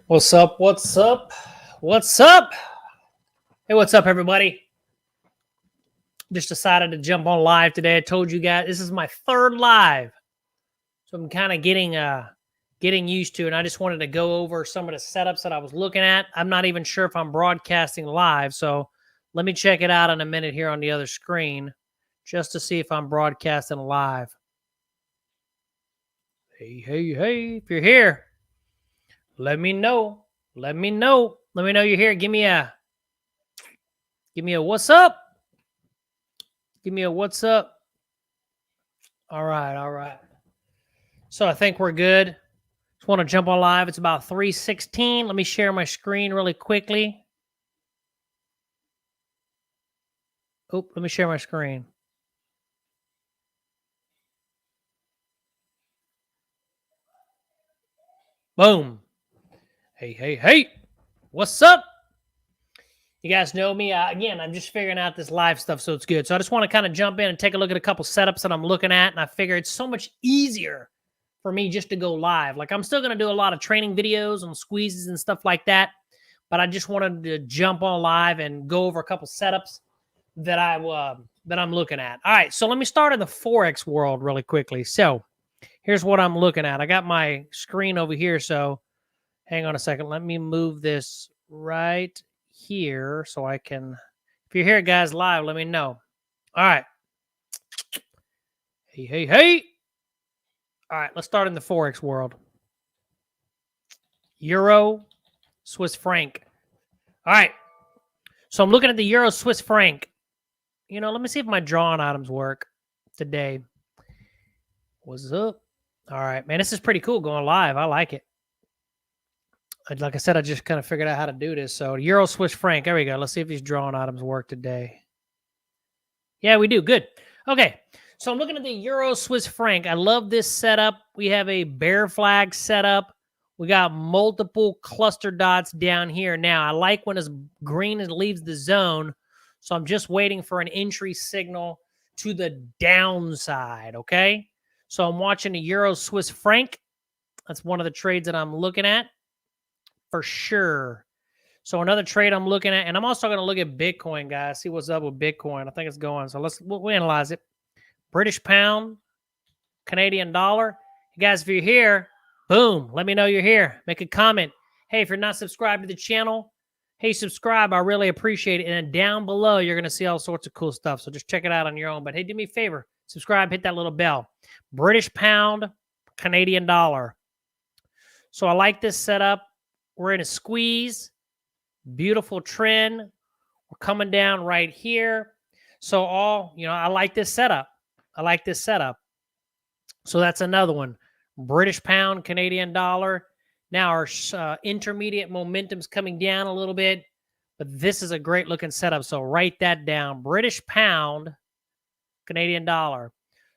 What's up? What's up? What's up? Hey, what's up, everybody? Just decided to jump on live today. I told you guys this is my third live, so I'm kind of getting used to it. And I just wanted to go over some of the setups that I was looking at. I'm not even sure if I'm broadcasting live, so let me check it out in a minute here on the other screen just to see if I'm broadcasting live. Hey, hey, hey! If you're here, let me know. Let me know. Let me know you're here. Give me a what's up. Give me a what's up. All right, all right. So I think we're good. Just want to jump on live. It's about 3:16. Let me share my screen really quickly. Oh, let me share my screen. Boom. Hey, hey, hey. What's up? You guys know me. Again, I'm just figuring out this live stuff, so it's good. So I just want to kind of jump in and take a look at a couple setups that I'm looking at, and I figure it's so much easier for me just to go live. Like, I'm still going to do a lot of training videos on squeezes and stuff like that, but I just wanted to jump on live and go over a couple setups that I'm looking at. All right, so let me start in the Forex world really quickly. So here's what I'm looking at. I got my screen over here, so hang on a second. Let me move this right here so I can, if you're here, guys, live, let me know. All right. Hey, hey, hey. All right, let's start in the Forex world. Euro, Swiss franc. All right. So I'm looking at the Euro, Swiss franc. You know, let me see if my drawing items work today. What's up? All right, man, this is pretty cool going live. I like it. Like I said, I just kind of figured out how to do this. So Euro, Swiss franc. There we go. Let's see if these drawing items work today. Yeah, we do. Good. Okay. So I'm looking at the Euro, Swiss franc. I love this setup. We have a bear flag setup. We got multiple cluster dots down here. Now, I like when it's green and leaves the zone. So I'm just waiting for an entry signal to the downside. Okay. So I'm watching the Euro, Swiss franc. That's one of the trades that I'm looking at. For sure. So another trade I'm looking at, and I'm also going to look at Bitcoin, guys. See what's up with Bitcoin. I think it's going. So we'll analyze it. British pound, Canadian dollar. You guys, if you're here, boom, let me know you're here. Make a comment. Hey, if you're not subscribed to the channel, hey, subscribe. I really appreciate it. And then down below, you're going to see all sorts of cool stuff. So just check it out on your own. But hey, do me a favor. Subscribe, hit that little bell. British pound, Canadian dollar. So I like this setup. We're in a squeeze. Beautiful trend. We're coming down right here. So I like this setup. I like this setup. So that's another one. British pound, Canadian dollar. Now our intermediate momentum's coming down a little bit, but this is a great looking setup. So write that down. British pound, Canadian dollar.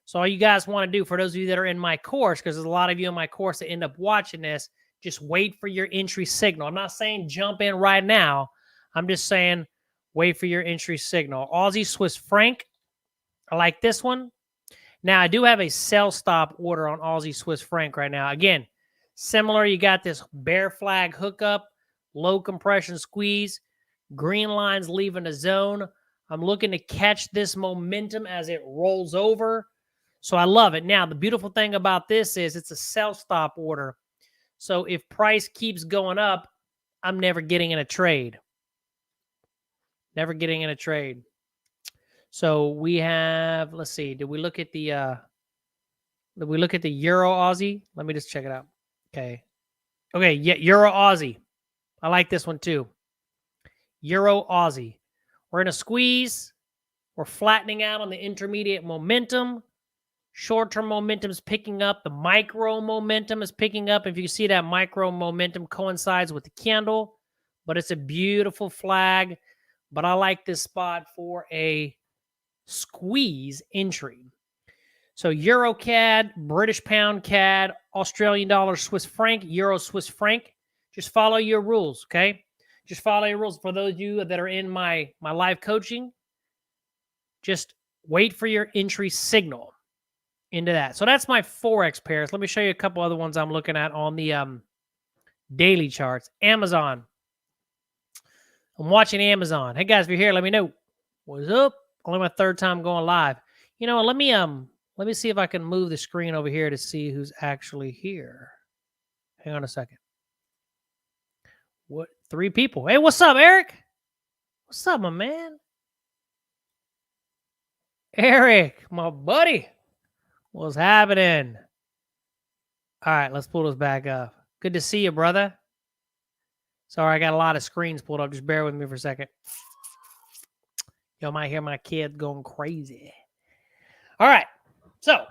So all you guys want to do, for those of you that are in my course, because there's a lot of you in my course that end up watching this, just wait for your entry signal. I'm not saying jump in right now. I'm just saying wait for your entry signal. Aussie Swiss franc. I like this one. Now, I do have a sell stop order on Aussie Swiss franc right now. Again, similar. You got this bear flag hookup, low compression squeeze, green lines leaving the zone. I'm looking to catch this momentum as it rolls over. So I love it. Now, the beautiful thing about this is it's a sell stop order. So if price keeps going up, I'm never getting in a trade. Never getting in a trade. So we have, let's see, did we look at the Euro Aussie? Let me just check it out. Okay. Okay, yeah, Euro Aussie. I like this one too. Euro Aussie. We're in a squeeze. We're flattening out on the intermediate momentum. Short-term momentum is picking up. The micro momentum is picking up. If you see that micro momentum coincides with the candle, but it's a beautiful flag. But I like this spot for a squeeze entry. So Euro CAD, British pound CAD, Australian dollar, Swiss franc, Euro Swiss franc. Just follow your rules, okay? Just follow your rules. For those of you that are in my live coaching, just wait for your entry signal. into that. So that's my Forex pairs. Let me show you a couple other ones I'm looking at on the daily charts. Amazon. I'm watching Amazon. Hey guys, if you're here, let me know. What's up? Only my third time going live. You know, let me see if I can move the screen over here to see who's actually here. Hang on a second. What? 3 people. Hey, what's up, Eric? What's up, my man? Eric, my buddy. What's happening? All right, let's pull this back up. Good to see you, brother. Sorry, I got a lot of screens pulled up. Just bear with me for a second. Y'all might hear my kids going crazy. All right, so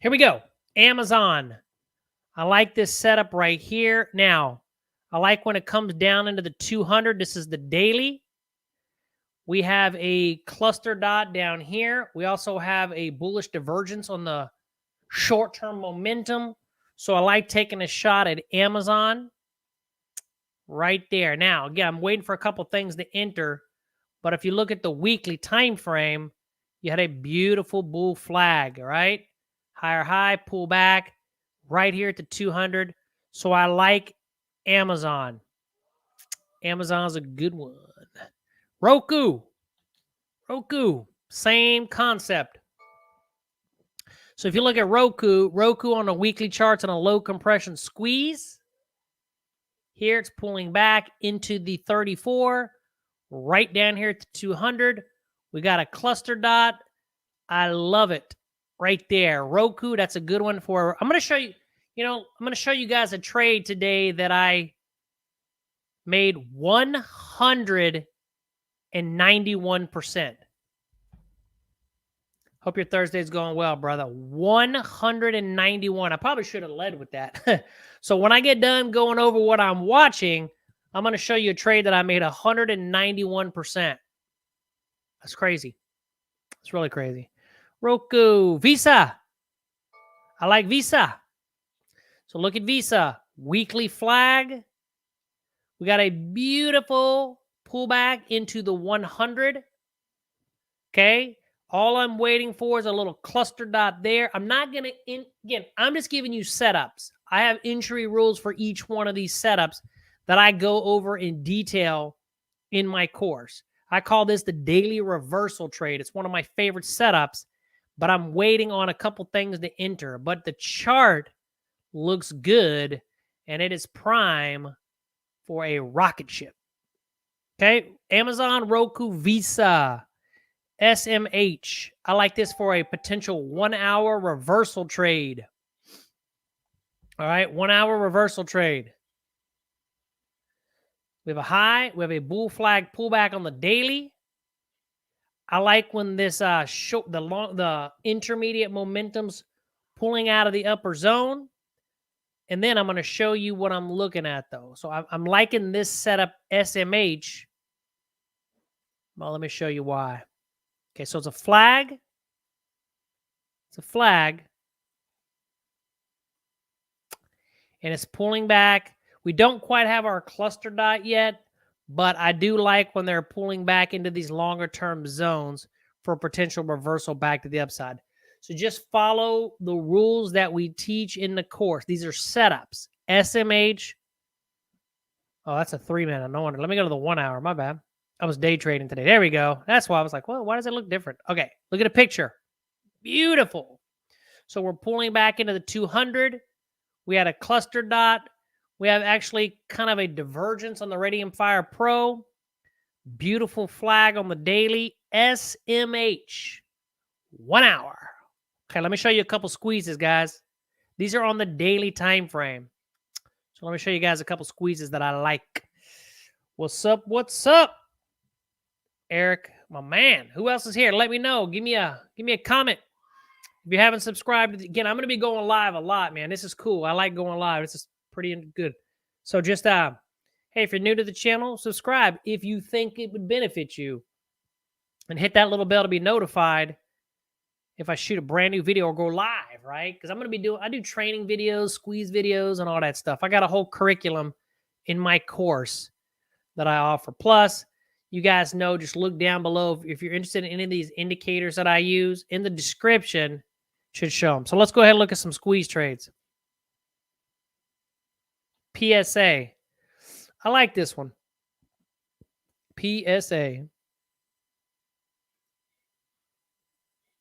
here we go. Amazon. I like this setup right here. Now, I like when it comes down into the 200. This is the daily. We have a cluster dot down here. We also have a bullish divergence on the short-term momentum. So I like taking a shot at Amazon right there. Now, again, I'm waiting for a couple things to enter. But if you look at the weekly time frame, you had a beautiful bull flag, right? Higher high, pull back right here at the 200. So I like Amazon. Amazon's a good one. Roku, same concept. So if you look at Roku on the weekly charts on a low compression squeeze, here it's pulling back into the 34, right down here at the 200. We got a cluster dot. I love it right there. Roku, that's a good one for, I'm going to show you, I'm going to show you guys a trade today that I made 191%. Hope your Thursday's going well, brother. 191. I probably should have led with that. So when I get done going over what I'm watching, I'm going to show you a trade that I made 191%. That's crazy. It's really crazy. Roku, Visa. I like Visa. So look at Visa. Weekly flag. We got a beautiful pullback into the 100. Okay. All I'm waiting for is a little cluster dot there. I'm not going to, again, I'm just giving you setups. I have entry rules for each one of these setups that I go over in detail in my course. I call this the daily reversal trade. It's one of my favorite setups, but I'm waiting on a couple things to enter. But the chart looks good, and it is prime for a rocket ship. Okay, Amazon, Roku, Visa. SMH. I like this for a potential 1 hour reversal trade. All right, 1 hour reversal trade. We have a high. We have a bull flag pullback on the daily. I like when this the intermediate momentum's pulling out of the upper zone. And then I'm going to show you what I'm looking at, though. So I'm liking this setup, SMH. Well, let me show you why. Okay, so it's a flag. It's a flag. And it's pulling back. We don't quite have our cluster dot yet, but I do like when they're pulling back into these longer-term zones for potential reversal back to the upside. So just follow the rules that we teach in the course. These are setups. SMH. Oh, that's a 3-minute. No wonder. Let me go to the 1 hour. My bad. I was day trading today. There we go. That's why I was like, well, why does it look different? Okay, look at a picture. Beautiful. So we're pulling back into the 200. We had a cluster dot. We have actually kind of a divergence on the Radium Fire Pro. Beautiful flag on the daily. SMH. 1 hour. Okay, let me show you a couple squeezes, guys. These are on the daily time frame. So let me show you guys a couple squeezes that I like. What's up? What's up? Eric, my man. Who else is here? Let me know. Give me a comment. If you haven't subscribed, again, I'm going to be going live a lot, man. This is cool. I like going live. This is pretty good. So just, hey, if you're new to the channel, subscribe if you think it would benefit you. And hit that little bell to be notified if I shoot a brand new video or go live, right? Because I'm going to be I do training videos, squeeze videos, and all that stuff. I got a whole curriculum in my course that I offer. Plus, you guys know, just look down below if you're interested in any of these indicators that I use. In the description, Should show them. So let's go ahead and look at some squeeze trades. PSA. I like this one. PSA.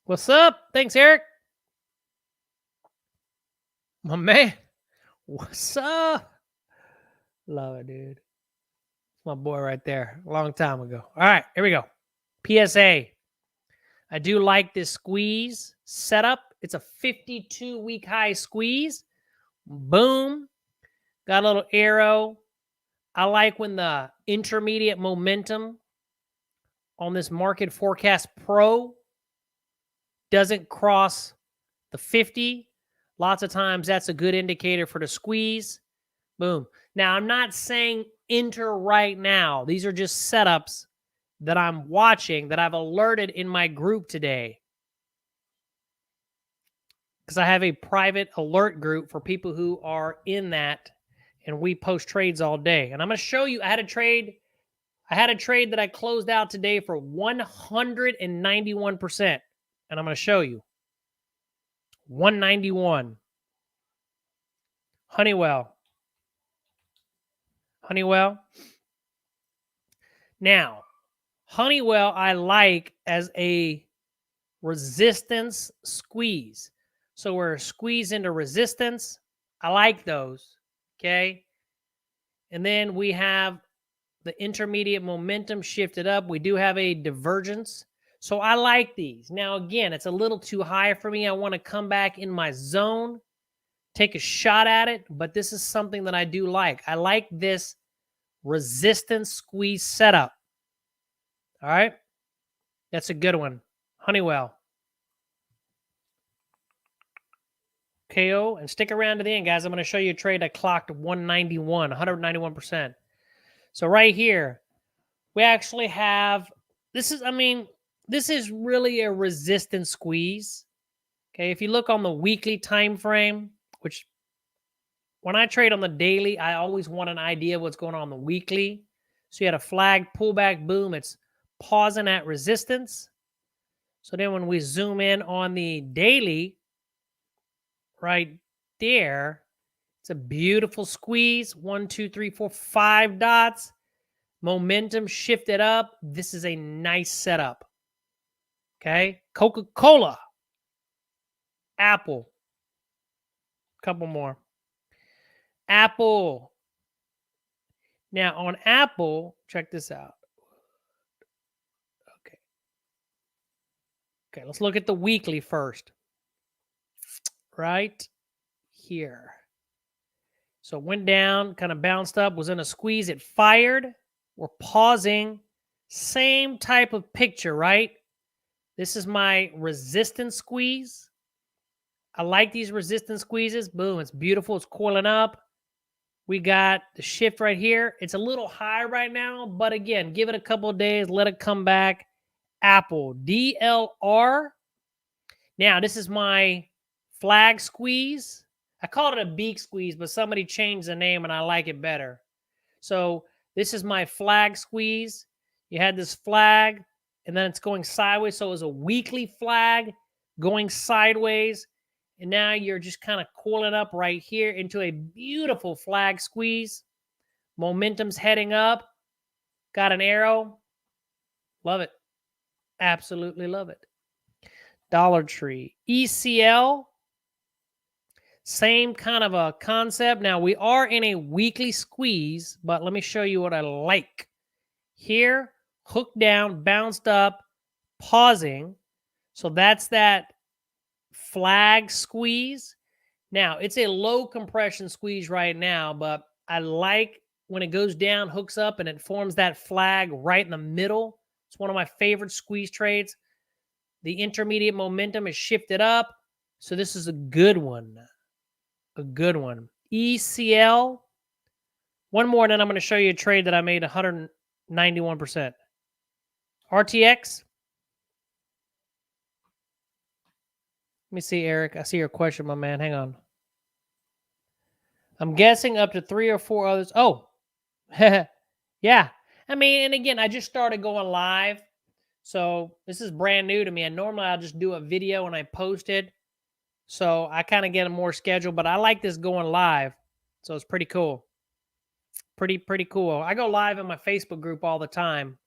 What's up? Thanks, Eric. My man. What's up? Love it, dude. It's my boy right there. A long time ago. All right, here we go. PSA. I do like this squeeze setup. It's a 52-week high squeeze. Boom. Got a little arrow. I like when the intermediate momentum on this Market Forecast Pro doesn't cross the 50. Lots of times that's a good indicator for the squeeze. Boom. Now, I'm not saying enter right now. These are just setups that I'm watching that I've alerted in my group today. Because I have a private alert group for people who are in that, and we post trades all day. And I'm going to show you, I had a trade that I closed out today for 191%. And I'm going to show you. 191. Honeywell. Now, Honeywell I like as a resistance squeeze. So we're squeezed into resistance. I like those. Okay. And then we have the intermediate momentum shifted up. We do have a divergence. So I like these. Now, again, it's a little too high for me. I want to come back in my zone, take a shot at it, but this is something that I do like. I like this resistance squeeze setup. All right. That's a good one. Honeywell. KO. And stick around to the end, guys. I'm going to show you a trade I clocked 191%. So right here, we actually have, this is really a resistance squeeze. Okay. If you look on the weekly time frame, which when I trade on the daily, I always want an idea of what's going on the weekly. So you had a flag pullback, boom. It's pausing at resistance. So then when we zoom in on the daily, right there, it's a beautiful squeeze. 1, 2, 3, 4, 5 dots. Momentum shifted up. This is a nice setup. Okay. Coca-Cola. Apple. Couple more. Apple. Now on Apple, check this out. Okay, let's look at the weekly first. Right here. So it went down, kind of bounced up, was in a squeeze. It fired. We're pausing. Same type of picture, right? This is my resistance squeeze. I like these resistance squeezes. Boom, it's beautiful. It's coiling up. We got the shift right here. It's a little high right now, but again, give it a couple of days. Let it come back. Apple, DLR. Now, this is my flag squeeze. I called it a beak squeeze, but somebody changed the name and I like it better. So this is my flag squeeze. You had this flag and then it's going sideways. So it was a weekly flag going sideways. And now you're just kind of coiling up right here into a beautiful flag squeeze. Momentum's heading up. Got an arrow. Love it. Absolutely love it. Dollar Tree. ECL. Same kind of a concept. Now, we are in a weekly squeeze, but let me show you what I like. Here, hooked down, bounced up, pausing. So that's that flag squeeze. Now, it's a low compression squeeze right now, but I like when it goes down, hooks up, and it forms that flag right in the middle. It's one of my favorite squeeze trades. The intermediate momentum is shifted up. So this is a good one. A good one. ECL. One more, and then I'm going to show you a trade that I made 191%. RTX. Let me see, Eric. I see your question, my man. Hang on. I'm guessing up to 3 or 4 others. Oh, yeah. I mean, and again, I just started going live. So this is brand new to me. And normally I'll just do a video and I post it. So I kind of get a more schedule, but I like this going live. So it's pretty cool. Pretty cool. I go live in my Facebook group all the time,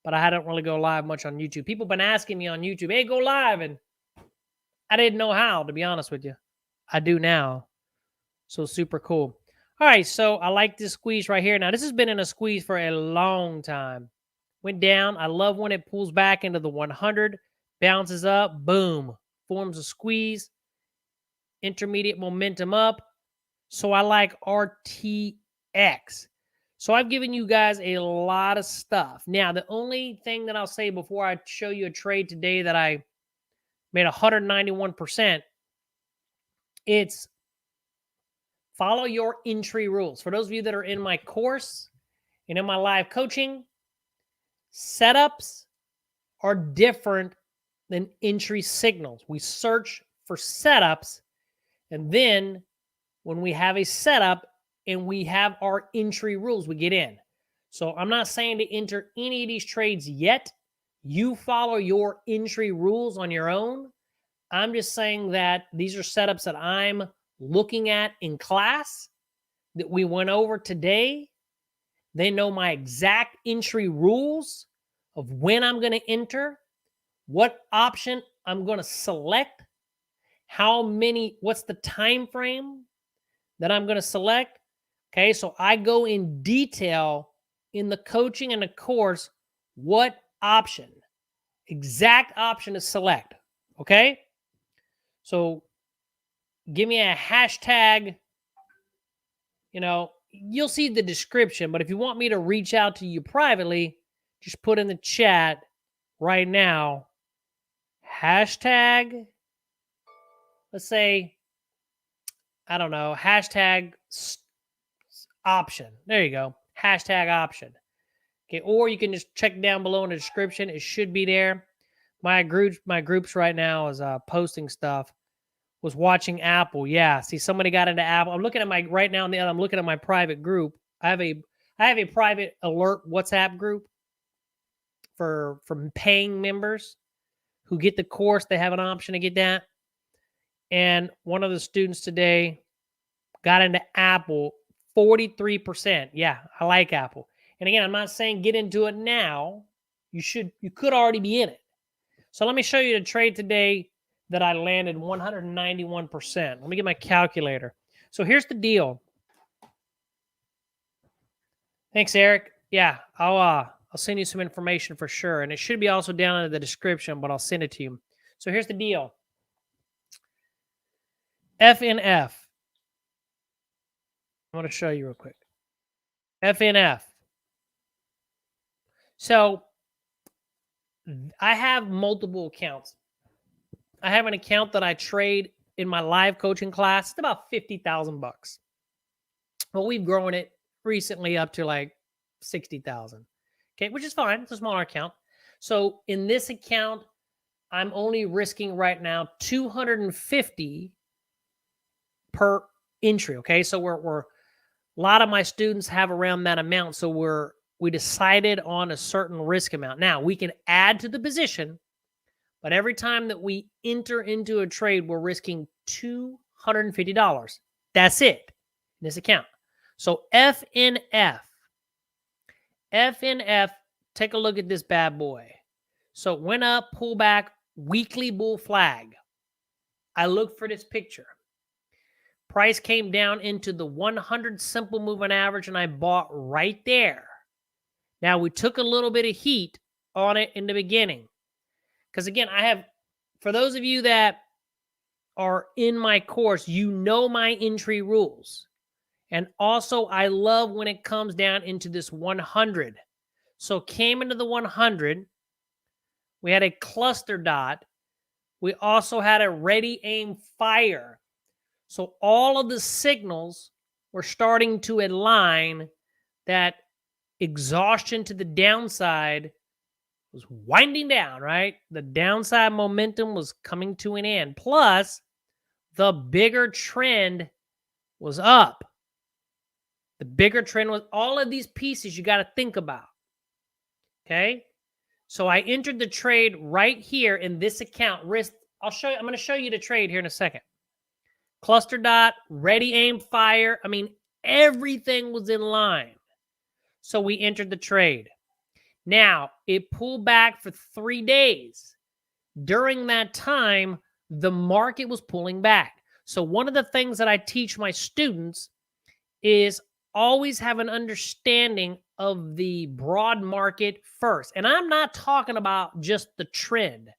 but I don't really go live much on YouTube. People been asking me on YouTube, hey, go live. And I didn't know how, to be honest with you. I do now. So super cool. All right, so I like this squeeze right here. Now, this has been in a squeeze for a long time. Went down. I love when it pulls back into the 100, bounces up, boom, forms a squeeze, intermediate momentum up. So I like RTX. So I've given you guys a lot of stuff. Now, the only thing that I'll say before I show you a trade today that I made 191%, it's follow your entry rules. For those of you that are in my course and in my live coaching, setups are different than entry signals. We search for setups, and then when we have a setup and we have our entry rules, we get in. So I'm not saying to enter any of these trades yet. You follow your entry rules on your own. I'm just saying that these are setups that I'm looking at in class that we went over today. They know my exact entry rules of when I'm going to enter, what option I'm going to select, what's the time frame that I'm going to select. Okay, so I go in detail in the coaching and the course what exact option to select. Okay, so give me a hashtag. You'll see the description, but if you want me to reach out to you privately, just put in the chat right now, hashtag, let's say, I don't know, hashtag option. There you go. Hashtag option. Okay, or you can just check down below in the description. It should be there. My groups right now is posting stuff. Was watching Apple. Yeah, see, somebody got into Apple. I'm looking at I'm looking at my private group. I have a private alert WhatsApp group from paying members who get the course. They have an option to get that. And one of the students today got into Apple 43%. Yeah, I like Apple. And again, I'm not saying get into it now. You could already be in it. So let me show you the trade today that I landed 191%. Let me get my calculator. So here's the deal. Thanks, Eric. Yeah, I'll send you some information for sure. And it should be also down in the description, but I'll send it to you. So here's the deal. FNF. I'm going to show you real quick. FNF. So I have multiple accounts. I have an account that I trade in my live coaching class. It's about 50,000 bucks. Well, we've grown it recently up to like 60,000. Okay, which is fine. It's a smaller account. So in this account, I'm only risking right now 250 per entry. Okay, so we're a lot of my students have around that amount. So we decided on a certain risk amount. Now we can add to the position, but every time that we enter into a trade, we're risking $250. That's it in this account. So FNF, take a look at this bad boy. So it went up, pull back, weekly bull flag. I looked for this picture. Price came down into the 100 simple moving average, and I bought right there. Now, we took a little bit of heat on it in the beginning. Because, again, for those of you that are in my course, you know my entry rules. And also, I love when it comes down into this 100. So, came into the 100. We had a cluster dot. We also had a ready, aim, fire. So, all of the signals were starting to align that exhaustion to the downside was winding down, right? The downside momentum was coming to an end. Plus, the bigger trend was up. The bigger trend was all of these pieces you got to think about. Okay? So I entered the trade right here in this account. I'm going to show you the trade here in a second. cluster dot, ready, aim, fire. I mean, everything was in line. So we entered the trade. Now, it pulled back for 3 days. During that time, the market was pulling back. So one of the things that I teach my students is always have an understanding of the broad market first. And I'm not talking about just the trend.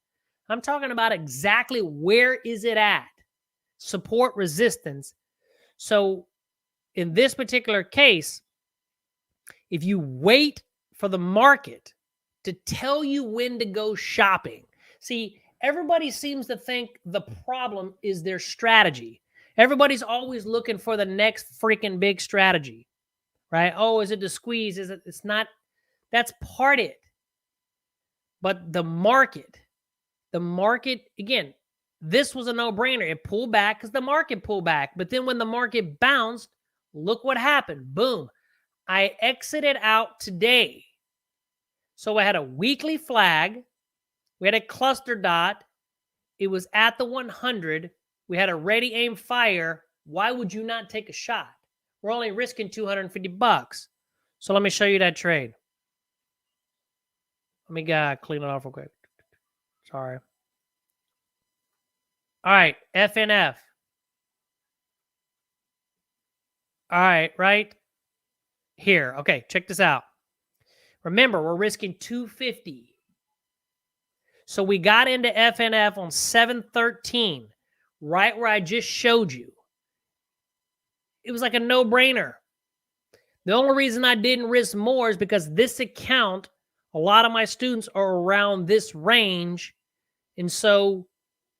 I'm talking about exactly where is it at. Support, resistance. So in this particular case, if you wait for the market to tell you when to go shopping. See, everybody seems to think the problem is their strategy. Everybody's always looking for the next freaking big strategy, right? Oh, is it the squeeze? Is it? It's not. That's part it. But the market, again, this was a no-brainer. It pulled back because the market pulled back. But then when the market bounced, look what happened. Boom. I exited out today. So I had a weekly flag. We had a cluster dot. It was at the 100. We had a ready, aim, fire. Why would you not take a shot? We're only risking $250. So let me show you that trade. Let me clean it off real quick. Sorry. All right, FNF. All right, right here. Okay, check this out. Remember, we're risking $250. So we got into FNF on 7/13, right where I just showed you. It was like a no-brainer. The only reason I didn't risk more is because this account, a lot of my students are around this range, and so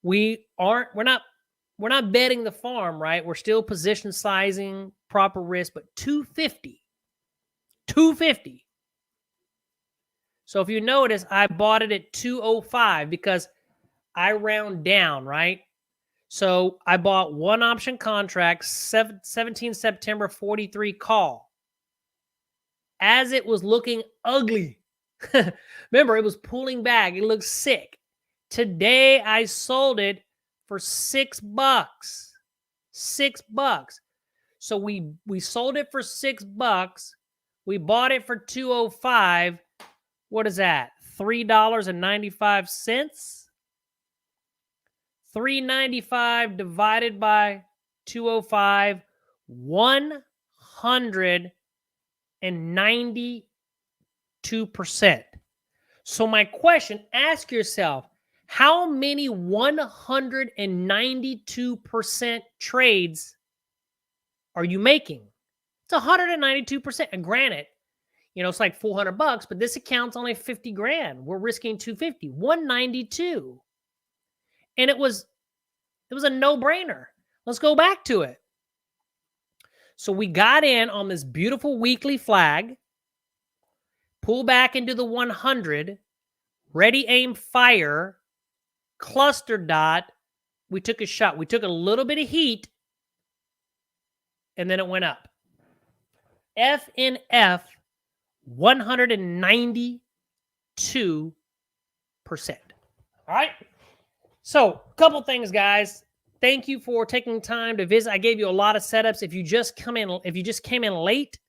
we're not betting the farm, right? We're still position sizing, proper risk, but 250. So if you notice, I bought it at 205 because I round down, right? So I bought one option contract, 17 September 43 call. As it was looking ugly. Remember, it was pulling back. It looked sick. Today, I sold it for $6. $6. So we sold it for $6. We bought it for 205. What is that? $3.95? $3.95 divided by 205, 192%. So my question, ask yourself, how many 192% trades are you making? It's 192%. And granted, it's like $400, but this account's only 50 grand. We're risking 250, 192. And it was a no-brainer. Let's go back to it. So we got in on this beautiful weekly flag, pull back into the 100, ready, aim, fire, cluster dot. We took a shot. We took a little bit of heat, and then it went up. FNF, 192%. All right? So, a couple things, guys. Thank you for taking time to visit. I gave you a lot of setups. If you just came in late,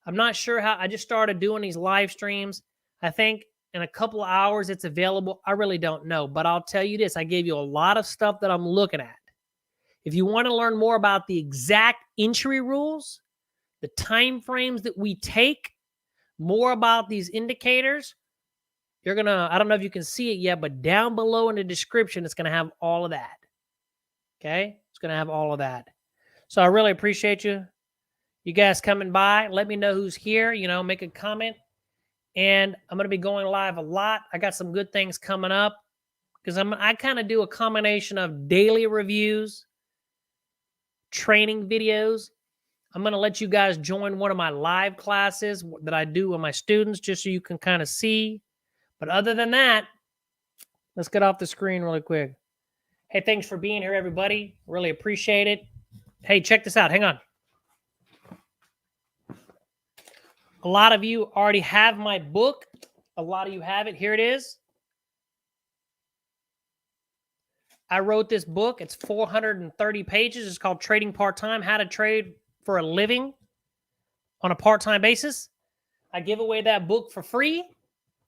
I'm not sure how. I just started doing these live streams. I think in a couple of hours it's available. I really don't know, but I'll tell you this. I gave you a lot of stuff that I'm looking at. If you want to learn more about the exact entry rules, the time frames that we take, more about these indicators, I don't know if you can see it yet, but down below in the description, it's going to have all of that. Okay? It's going to have all of that. So I really appreciate you guys coming by. Let me know who's here. Make a comment. And I'm going to be going live a lot. I got some good things coming up because I kind of do a combination of daily reviews, training videos. I'm going to let you guys join one of my live classes that I do with my students just so you can kind of see. But other than that, let's get off the screen really quick. Hey, thanks for being here, everybody. Really appreciate it. Hey, check this out. Hang on. A lot of you already have my book. A lot of you have it. Here it is. I wrote this book. It's 430 pages. It's called Trading Part-Time, How to Trade for a Living on a Part-Time Basis. I give away that book for free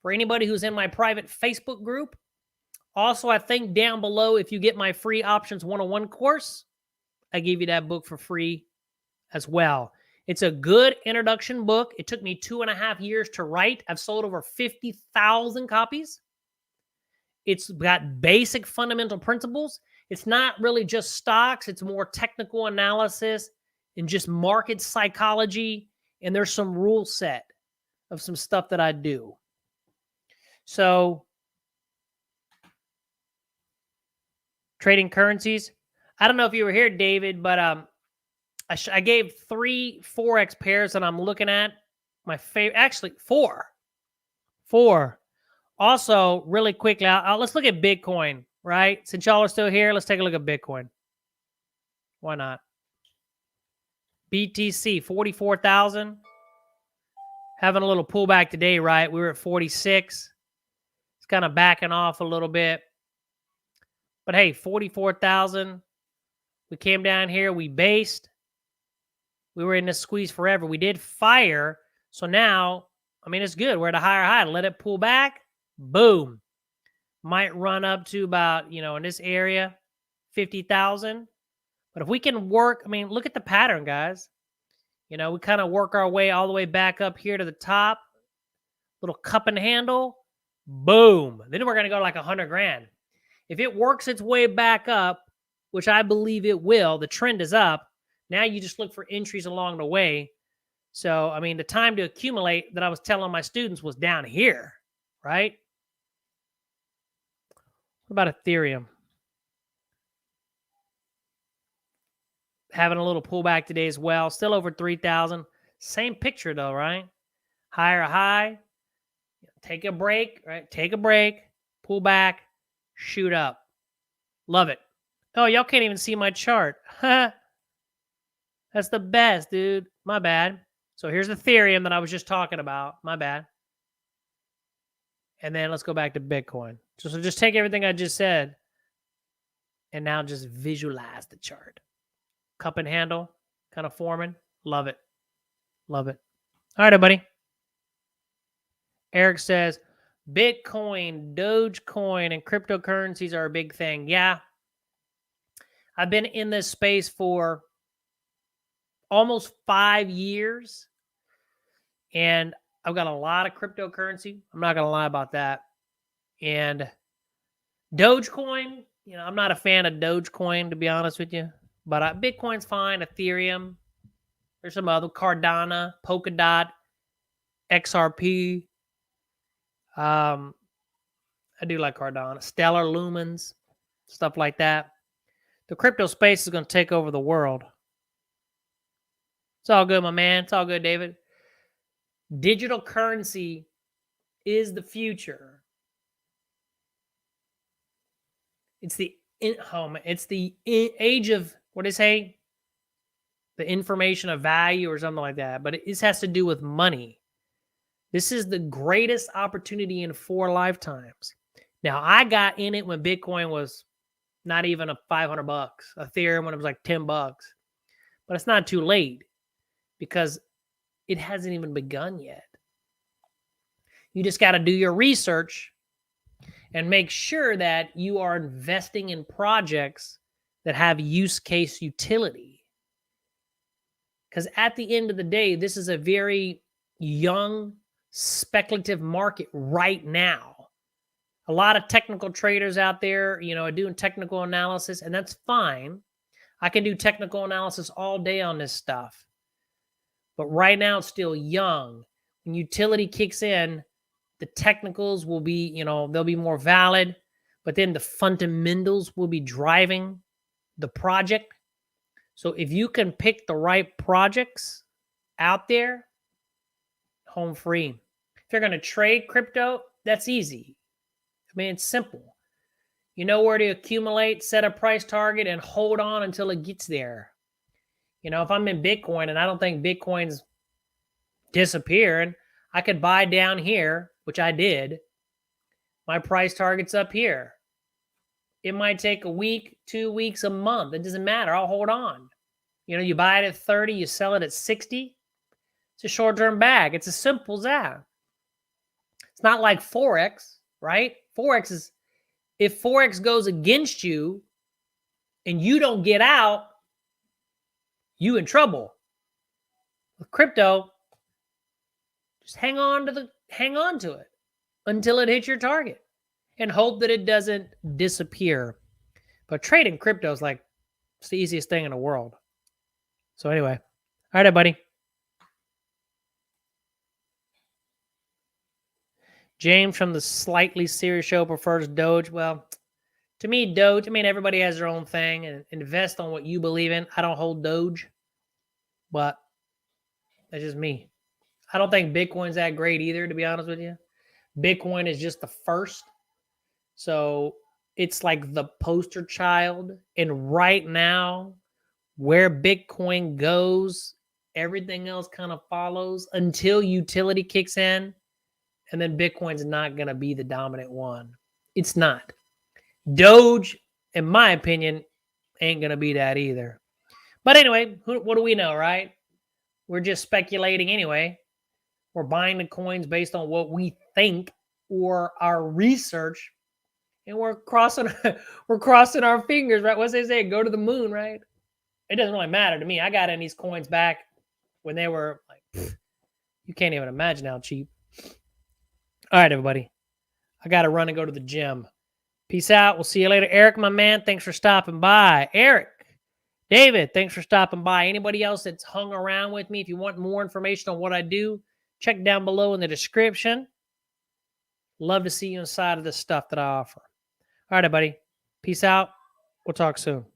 for anybody who's in my private Facebook group. Also, I think down below, if you get my free Options 101 course, I give you that book for free as well. It's a good introduction book. It took me 2.5 years to write. I've sold over 50,000 copies. It's got basic fundamental principles. It's not really just stocks. It's more technical analysis and just market psychology. And there's some rule set of some stuff that I do. So, trading currencies. I don't know if you were here, David, but I gave 3 Forex pairs that I'm looking at. My favorite, actually 4. 4. Also, really quickly, let's look at Bitcoin, right? Since y'all are still here, let's take a look at Bitcoin. Why not? BTC, 44,000. Having a little pullback today, right? We were at 46. It's kind of backing off a little bit. But hey, 44,000. We came down here. We based. We were in this squeeze forever. We did fire. So now, I mean, it's good. We're at a higher high. Let it pull back. Boom. Might run up to about, in this area, 50,000. But if we can work, I mean, look at the pattern, guys. We kind of work our way all the way back up here to the top. Little cup and handle. Boom. Then we're going to go like 100 grand. If it works its way back up, which I believe it will, the trend is up. Now you just look for entries along the way. So, I mean, the time to accumulate that I was telling my students was down here, right? What about Ethereum? Having a little pullback today as well. Still over 3,000. Same picture though, right? Higher high. Take a break, right? Take a break. Pull back. Shoot up. Love it. Oh, y'all can't even see my chart. That's the best, dude. My bad. So here's Ethereum that I was just talking about. My bad. And then let's go back to Bitcoin. So just take everything I just said and now just visualize the chart. Cup and handle kind of forming. Love it. Love it. All right, everybody. Eric says, Bitcoin, Dogecoin, and cryptocurrencies are a big thing. Yeah. I've been in this space for almost 5 years. And I've got a lot of cryptocurrency. I'm not going to lie about that. And Dogecoin, I'm not a fan of Dogecoin, to be honest with you. But Bitcoin's fine. Ethereum. There's some other. Cardano, Polkadot, XRP. I do like Cardano. Stellar Lumens, stuff like that. The crypto space is going to take over the world. It's all good, my man. It's all good, David. Digital currency is the future. It's the age of, what do they say? The information of value or something like that. But this has to do with money. This is the greatest opportunity in 4 lifetimes. Now, I got in it when Bitcoin was not even $500. Ethereum when it was like $10. But it's not too late because it hasn't even begun yet. You just got to do your research and make sure that you are investing in projects that have use case utility. Because at the end of the day, this is a very young, speculative market right now. A lot of technical traders out there, are doing technical analysis, and that's fine. I can do technical analysis all day on this stuff. But right now, it's still young. When utility kicks in, the technicals will be, they'll be more valid. But then the fundamentals will be driving the project. So if you can pick the right projects out there, home free. If you're going to trade crypto, that's easy. I mean, it's simple. You know where to accumulate, set a price target, and hold on until it gets there. If I'm in Bitcoin and I don't think Bitcoin's disappearing, I could buy down here, which I did. My price target's up here. It might take a week, 2 weeks, a month. It doesn't matter. I'll hold on. You know, you buy it at 30, you sell it at 60. It's a short-term bag. It's as simple as that. It's not like Forex, right? Forex is, if Forex goes against you and you don't get out, you in trouble. With crypto, just hang on to it until it hits your target and hope that it doesn't disappear. But trading crypto is like, it's the easiest thing in the world. So anyway, all right, buddy. James from the Slightly Serious Show prefers Doge. Well, to me, Doge, I mean, everybody has their own thing and invest on what you believe in. I don't hold Doge, but that's just me. I don't think Bitcoin's that great either, to be honest with you. Bitcoin is just the first. So it's like the poster child. And right now, where Bitcoin goes, everything else kind of follows until utility kicks in. And then Bitcoin's not going to be the dominant one. It's not. Doge, in my opinion, ain't going to be that either. But anyway, what do we know, right? We're just speculating anyway. We're buying the coins based on what we think or our research. And we're crossing our fingers, right? What's they say? Go to the moon, right? It doesn't really matter to me. I got in these coins back when they were like, you can't even imagine how cheap. All right, everybody. I got to run and go to the gym. Peace out. We'll see you later. Eric, my man, thanks for stopping by. Eric, David, thanks for stopping by. Anybody else that's hung around with me, if you want more information on what I do, check down below in the description. Love to see you inside of the stuff that I offer. All right, everybody. Peace out. We'll talk soon.